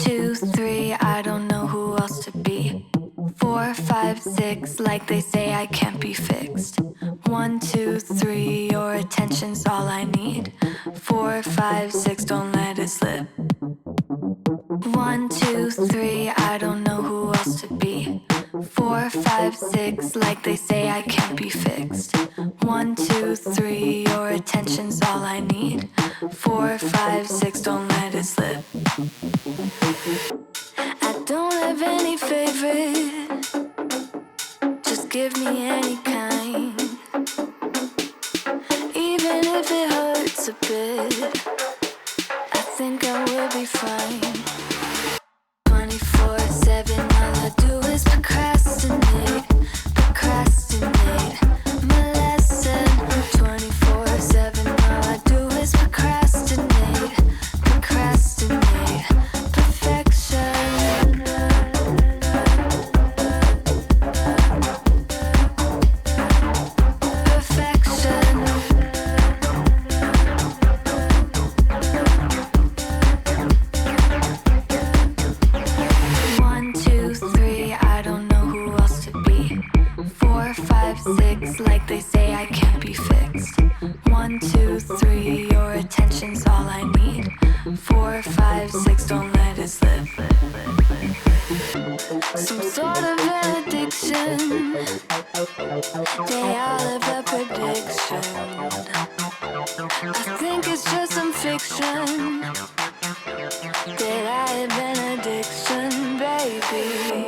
2, 3, I don't know who else to be. 4, 5, 6, like they say I can't be fixed. 1, 2, 3, your attention's all I need. 4, 5, 6, don't let it slip. 1, 2, 3, I don't know who else to be. 4, 5, 6, like they say I can't be fixed. 1, 2, 3, your attention's all I need. 4, 5, 6, don't let it slip. I don't have any favorite, just give me any kind. Even if it hurts a bit, I think I will be fine. 24/7, all I do is procrastinate, procrastinate. My lesson. 24/7, all I do is procrastinate, procrastinate. Perfection. Perfection. 1, 2, 3, I don't know who else to be. 4, 5, 6, like they say I can't be fixed. 1, 2, 3, your attention's all I need. 4, 5, 6, don't let it slip. Some sort of an addiction. They all have a prediction. I think it's just some fiction that I have an addiction, baby.